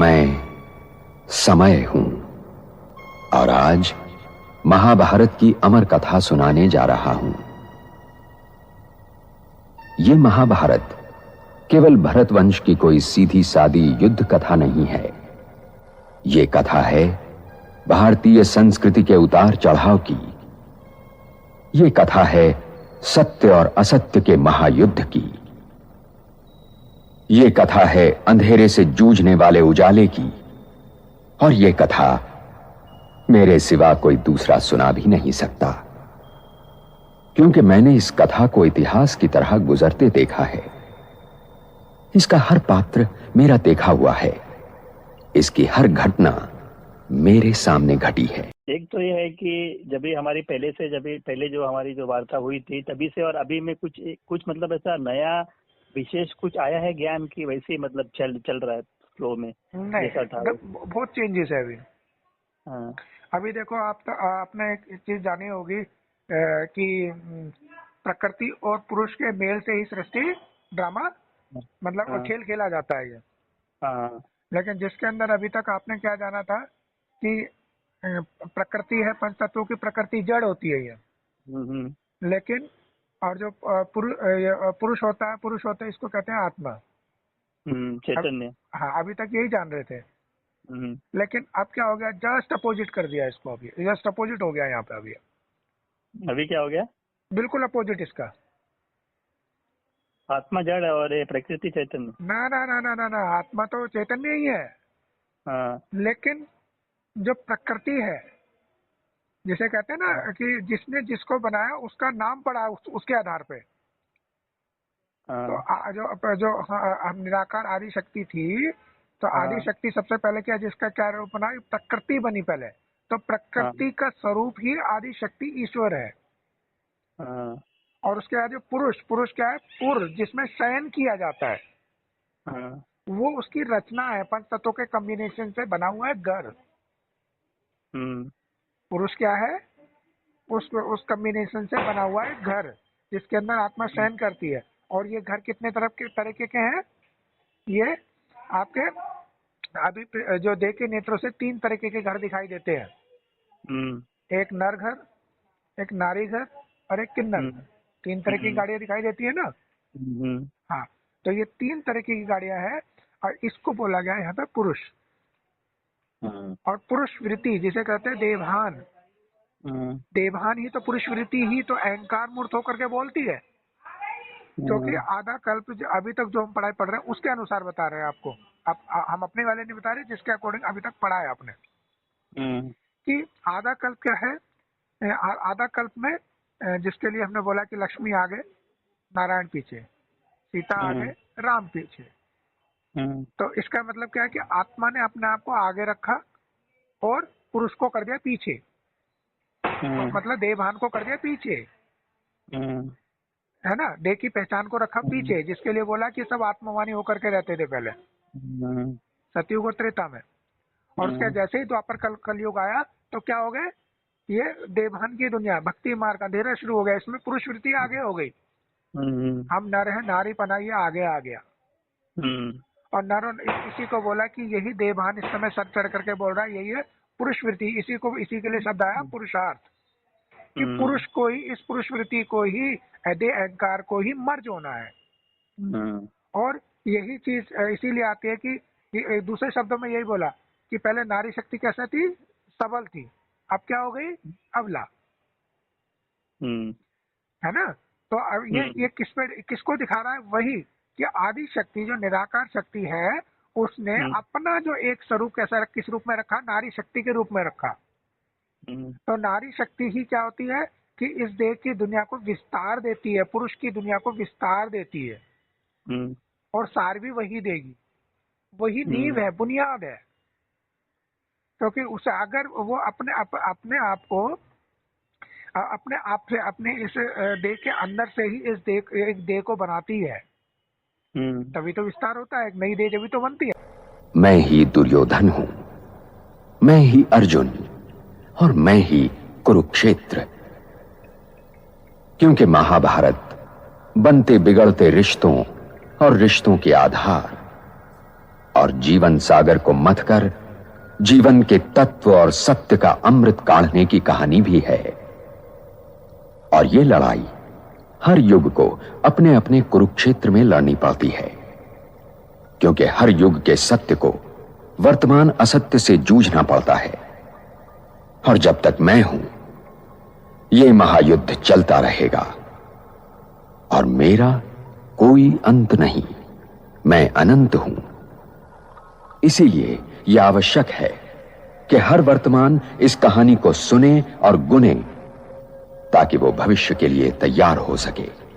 मैं समय हूं और आज महाभारत की अमर कथा सुनाने जा रहा हूं। यह महाभारत केवल भरत वंश की कोई सीधी सादी युद्ध कथा नहीं है। यह कथा है भारतीय संस्कृति के उतार चढ़ाव की। यह कथा है सत्य और असत्य के महायुद्ध की। यह कथा है अंधेरे से जूझने वाले उजाले की। और यह कथा मेरे सिवा कोई दूसरा सुना भी नहीं सकता, क्योंकि मैंने इस कथा को इतिहास की तरह गुजरते देखा है। इसका हर पात्र मेरा देखा हुआ है। इसकी हर घटना मेरे सामने घटी है। एक तो यह है कि जब भी हमारी पहले जो हमारी जो वार्ता हुई थी तभी से और अभी में कुछ मतलब ऐसा नया विशेष कुछ आया है ज्ञान की, वैसे ही मतलब चल रहा है फ्लो में? नहीं, बहुत चेंजेस है अभी। हाँ। अभी देखो आपने एक चीज जानी होगी कि प्रकृति और पुरुष के मेल से ही सृष्टि ड्रामा मतलब हाँ। खेल खेला जाता है ये। हाँ। लेकिन जिसके अंदर अभी तक आपने क्या जाना था कि प्रकृति है, पंच तत्वों की प्रकृति जड़ होती है ये। लेकिन और जो पुरुष होता है इसको कहते हैं आत्मा, चैतन्य। हाँ, अभी तक यही जान रहे थे। लेकिन अब क्या हो गया, जस्ट अपोजिट कर दिया इसको। अभी जस्ट अपोजिट हो गया यहाँ पे। अभी क्या हो गया? बिल्कुल अपोजिट इसका। आत्मा जड़ है और ये प्रकृति चैतन्य। ना ना ना ना ना ना, आत्मा तो चैतन्य ही है। हाँ। लेकिन जो प्रकृति है, जिसे कहते हैं ना कि जिसने जिसको बनाया उसका नाम पड़ा उसके आधार पे। तो जो निराकार आदि शक्ति थी, तो आदि शक्ति सबसे पहले क्या, जिसका क्या रूप बना, प्रकृति बनी पहले। तो प्रकृति का स्वरूप ही आदि शक्ति ईश्वर है। और उसके बाद जो पुरुष क्या है, पुर जिसमें शयन किया जाता है, वो उसकी रचना है। पंच तत्वों के कॉम्बिनेशन से बना हुआ है घर। पुरुष क्या है, उस कॉम्बिनेशन से बना हुआ है घर, जिसके अंदर आत्मा शयन करती है। और ये घर कितने तरीके के हैं, ये आपके अभी जो देखे नेत्रों से 3 तरीके के घर दिखाई देते हैं। एक नर घर, एक नारी घर और एक किन्नर। 3 तरह की गाड़ियां दिखाई देती है ना। हाँ, तो ये 3 तरीके की गाड़ियां हैं और इसको बोला गया है यहाँ पे पुरुष। और पुरुष वृत्ति जिसे कहते हैं देवहान, देवहान ही तो पुरुष वृत्ति ही तो अहंकार मूर्त होकर के बोलती है। क्योंकि आधा कल्प अभी तक जो हम पढ़ाई पढ़ रहे हैं उसके अनुसार बता रहे हैं आपको। हम अपने वाले नहीं बता रहे, जिसके अकॉर्डिंग अभी तक पढ़ा है आपने कि आधा कल्प क्या है। आधा कल्प में जिसके लिए हमने बोला कि लक्ष्मी आगे, नारायण पीछे, सीता आगे, राम पीछे। तो इसका मतलब क्या है कि आत्मा ने अपने आप को आगे रखा और पुरुष को कर दिया पीछे। मतलब देवभान को कर दिया पीछे, है ना। देह की पहचान को रखा पीछे, जिसके लिए बोला कि सब आत्मवानी होकर के रहते थे पहले सतयुग और त्रेता में। और उसके जैसे ही द्वापर कलयुग आया तो क्या हो गए, ये देवभान की दुनिया, भक्ति मार्ग अंधेरा शुरू हो गया। इसमें पुरुष वृत्ति आगे हो गई। हम नर है, नारी पना ये आगे आ गया। और नर इसी को बोला कि यही देवभान इस समय सर चढ़ करके बोल रहा है, यही है पुरुष वृत्ति। इसी के लिए शब्द आया पुरुषार्थ, कि पुरुष को ही, इस पुरुष वृत्ति को ही, अहंकार को ही मर्ज होना है। और यही चीज इसीलिए आती है कि दूसरे शब्दों में यही बोला कि पहले नारी शक्ति कैसे थी, सबल थी, अब क्या हो गई, अबला, है ना। तो अब ये किसको दिखा रहा है, वही कि आदि शक्ति जो निराकार शक्ति है उसने अपना जो एक स्वरूप कैसा किस रूप में रखा, नारी शक्ति के रूप में रखा। तो नारी शक्ति ही क्या होती है कि इस देह की दुनिया को विस्तार देती है, पुरुष की दुनिया को विस्तार देती है। और सार भी वही देगी, वही नींव है, बुनियाद है। क्योंकि उसे अगर वो अपने आप को अपने आप से, अपने इस देह के अंदर से ही इस एक देह को बनाती है, तभी तो विस्तार होता है, एक नई देह जब तो बनती है। मैं ही दुर्योधन हूं, मैं ही अर्जुन और मैं ही कुरुक्षेत्र। क्योंकि महाभारत बनते बिगड़ते रिश्तों और रिश्तों के आधार और जीवन सागर को मथ कर जीवन के तत्व और सत्य का अमृत काढ़ने की कहानी भी है। और ये लड़ाई हर युग को अपने अपने कुरुक्षेत्र में लड़नी पड़ती है, क्योंकि हर युग के सत्य को वर्तमान असत्य से जूझना पड़ता है। और जब तक मैं हूं, यह महायुद्ध चलता रहेगा और मेरा कोई अंत नहीं। मैं अनंत हूं। इसीलिए यह आवश्यक है कि हर वर्तमान इस कहानी को सुने और गुने, ताकि वो भविष्य के लिए तैयार हो सके।